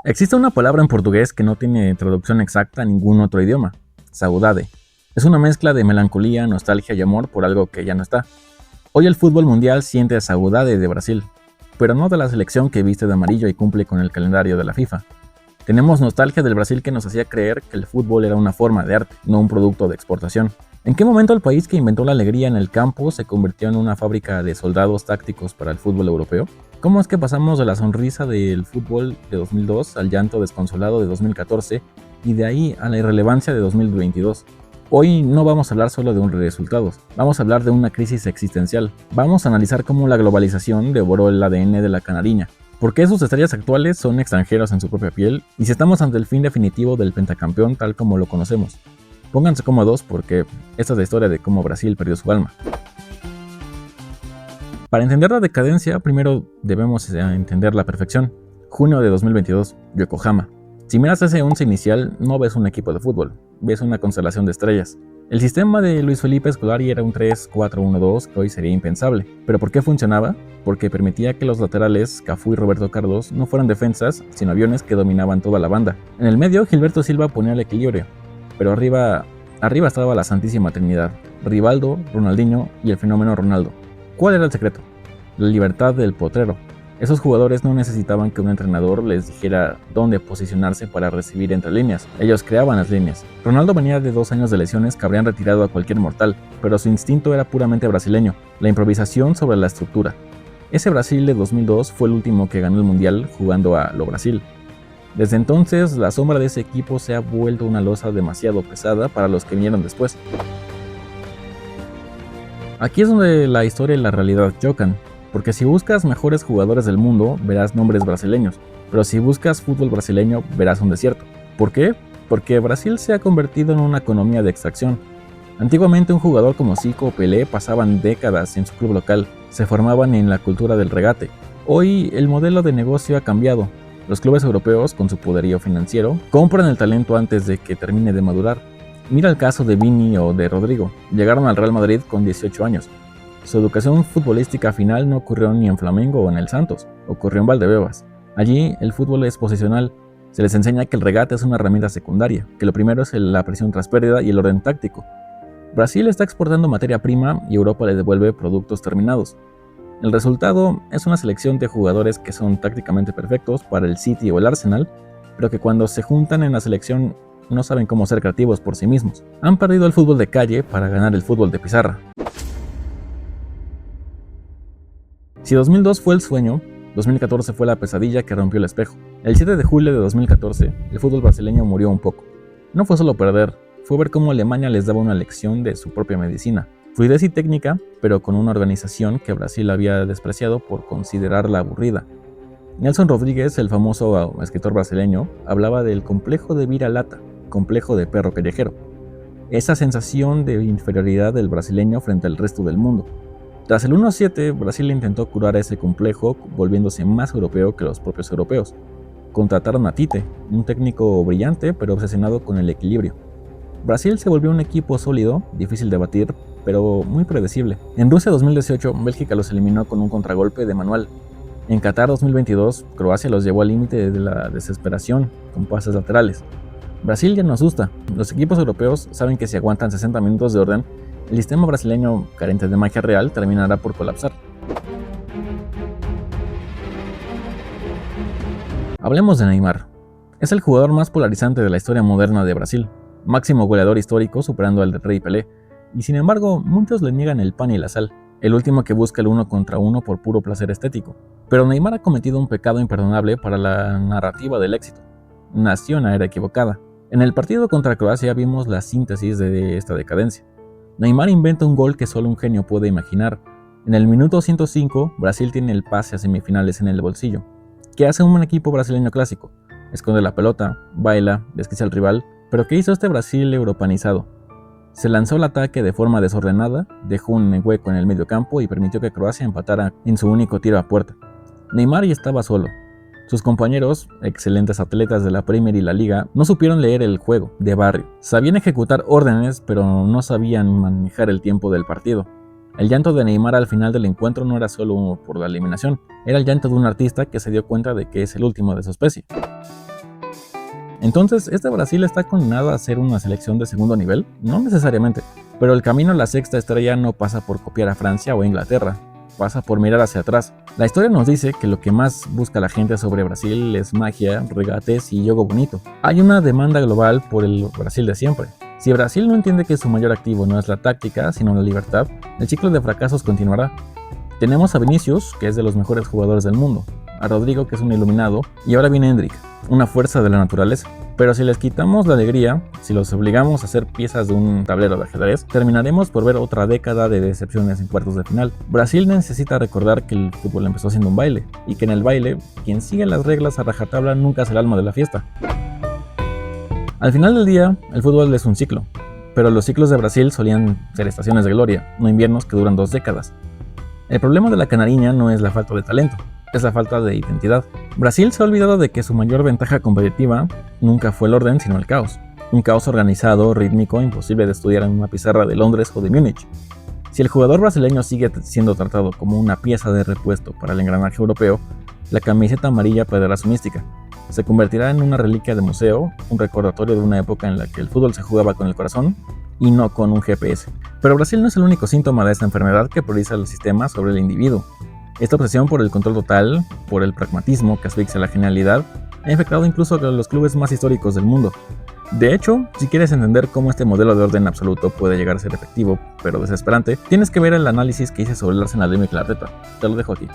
Existe una palabra en portugués que no tiene traducción exacta a ningún otro idioma: saudade. Es una mezcla de melancolía, nostalgia y amor por algo que ya no está. Hoy el fútbol mundial siente saudade de Brasil, pero no de la selección que viste de amarillo y cumple con el calendario de la FIFA. Tenemos nostalgia del Brasil que nos hacía creer que el fútbol era una forma de arte, no un producto de exportación. ¿En qué momento el país que inventó la alegría en el campo se convirtió en una fábrica de soldados tácticos para el fútbol europeo? ¿Cómo es que pasamos de la sonrisa del fútbol de 2002 al llanto desconsolado de 2014 y de ahí a la irrelevancia de 2022? Hoy no vamos a hablar solo de resultados, vamos a hablar de una crisis existencial. Vamos a analizar cómo la globalización devoró el ADN de la canariña, por qué sus estrellas actuales son extranjeros en su propia piel y si estamos ante el fin definitivo del pentacampeón tal como lo conocemos. Pónganse cómodos porque esta es la historia de cómo Brasil perdió su alma. Para entender la decadencia, primero debemos entender la perfección. Junio de 2022, Yokohama. Si miras ese 11 inicial, no ves un equipo de fútbol, ves una constelación de estrellas. El sistema de Luis Felipe Scolari era un 3-4-1-2 que hoy sería impensable. ¿Pero por qué funcionaba? Porque permitía que los laterales, Cafú y Roberto Carlos, no fueran defensas, sino aviones que dominaban toda la banda. En el medio, Gilberto Silva ponía el equilibrio, pero arriba estaba la Santísima Trinidad: Rivaldo, Ronaldinho y el fenómeno Ronaldo. ¿Cuál era el secreto? La libertad del potrero. Esos jugadores no necesitaban que un entrenador les dijera dónde posicionarse para recibir entre líneas, ellos creaban las líneas. Ronaldo venía de 2 años de lesiones que habrían retirado a cualquier mortal, pero su instinto era puramente brasileño, la improvisación sobre la estructura. Ese Brasil de 2002 fue el último que ganó el Mundial jugando a lo Brasil. Desde entonces, la sombra de ese equipo se ha vuelto una losa demasiado pesada para los que vinieron después. Aquí es donde la historia y la realidad chocan, porque si buscas mejores jugadores del mundo, verás nombres brasileños, pero si buscas fútbol brasileño, verás un desierto. ¿Por qué? Porque Brasil se ha convertido en una economía de extracción. Antiguamente un jugador como Zico o Pelé pasaban décadas en su club local, se formaban en la cultura del regate. Hoy el modelo de negocio ha cambiado. Los clubes europeos, con su poderío financiero, compran el talento antes de que termine de madurar. Mira el caso de Vini o de Rodrigo. Llegaron al Real Madrid con 18 años. Su educación futbolística final no ocurrió ni en Flamengo o en el Santos, ocurrió en Valdebebas. Allí el fútbol es posicional. Se les enseña que el regate es una herramienta secundaria, que lo primero es la presión tras pérdida y el orden táctico. Brasil está exportando materia prima y Europa le devuelve productos terminados. El resultado es una selección de jugadores que son tácticamente perfectos para el City o el Arsenal, pero que cuando se juntan en la selección no saben cómo ser creativos por sí mismos. Han perdido el fútbol de calle para ganar el fútbol de pizarra. Si 2002 fue el sueño, 2014 fue la pesadilla que rompió el espejo. El 7 de julio de 2014, el fútbol brasileño murió un poco. No fue solo perder, fue ver cómo Alemania les daba una lección de su propia medicina. Fluidez y técnica, pero con una organización que Brasil había despreciado por considerarla aburrida. Nelson Rodríguez, el famoso escritor brasileño, hablaba del complejo de vira-lata, complejo de perro callejero. Esa sensación de inferioridad del brasileño frente al resto del mundo. Tras el 1-7, Brasil intentó curar ese complejo volviéndose más europeo que los propios europeos. Contrataron a Tite, un técnico brillante pero obsesionado con el equilibrio. Brasil se volvió un equipo sólido, difícil de batir, pero muy predecible. En Rusia 2018, Bélgica los eliminó con un contragolpe de manual. En Qatar 2022, Croacia los llevó al límite de la desesperación, con pases laterales. Brasil ya no asusta. Los equipos europeos saben que si aguantan 60 minutos de orden, el sistema brasileño, carente de magia real, terminará por colapsar. Hablemos de Neymar. Es el jugador más polarizante de la historia moderna de Brasil, máximo goleador histórico superando al Rey Pelé, y sin embargo muchos le niegan el pan y la sal, el último que busca el 1 contra 1 por puro placer estético. Pero Neymar ha cometido un pecado imperdonable para la narrativa del éxito. Nació en la era equivocada. En el partido contra Croacia vimos la síntesis de esta decadencia. Neymar inventa un gol que solo un genio puede imaginar. En el minuto 105, Brasil tiene el pase a semifinales en el bolsillo. ¿Qué hace un equipo brasileño clásico? Esconde la pelota, baila, desquicia al rival, pero ¿qué hizo este Brasil europanizado? Se lanzó al ataque de forma desordenada, dejó un hueco en el mediocampo y permitió que Croacia empatara en su único tiro a puerta. Neymar ya estaba solo. Sus compañeros, excelentes atletas de la Premier y la Liga, no supieron leer el juego de barrio. Sabían ejecutar órdenes, pero no sabían manejar el tiempo del partido. El llanto de Neymar al final del encuentro no era solo por la eliminación, era el llanto de un artista que se dio cuenta de que es el último de su especie. Entonces, ¿este Brasil está condenado a ser una selección de segundo nivel? No necesariamente, pero el camino a la sexta estrella no pasa por copiar a Francia o Inglaterra, pasa por mirar hacia atrás. La historia nos dice que lo que más busca la gente sobre Brasil es magia, regates y juego bonito. Hay una demanda global por el Brasil de siempre. Si Brasil no entiende que su mayor activo no es la táctica, sino la libertad, el ciclo de fracasos continuará. Tenemos a Vinicius, que es de los mejores jugadores del mundo, a Rodrigo, que es un iluminado, y ahora viene Endrick, una fuerza de la naturaleza. Pero si les quitamos la alegría, si los obligamos a ser piezas de un tablero de ajedrez, terminaremos por ver otra década de decepciones en cuartos de final. Brasil necesita recordar que el fútbol empezó siendo un baile, y que en el baile, quien sigue las reglas a rajatabla nunca es el alma de la fiesta. Al final del día, el fútbol es un ciclo, pero los ciclos de Brasil solían ser estaciones de gloria, no inviernos que duran 2 décadas. El problema de la canariña no es la falta de talento, es la falta de identidad. Brasil se ha olvidado de que su mayor ventaja competitiva nunca fue el orden, sino el caos. Un caos organizado, rítmico, imposible de estudiar en una pizarra de Londres o de Múnich. Si el jugador brasileño sigue siendo tratado como una pieza de repuesto para el engranaje europeo, la camiseta amarilla perderá su mística. Se convertirá en una reliquia de museo, un recordatorio de una época en la que el fútbol se jugaba con el corazón y no con un GPS. Pero Brasil no es el único síntoma de esta enfermedad que prioriza el sistema sobre el individuo. Esta obsesión por el control total, por el pragmatismo que asfixia la genialidad, ha infectado incluso a los clubes más históricos del mundo. De hecho, si quieres entender cómo este modelo de orden absoluto puede llegar a ser efectivo, pero desesperante, tienes que ver el análisis que hice sobre el Arsenal de Mikel Arteta. Te lo dejo aquí.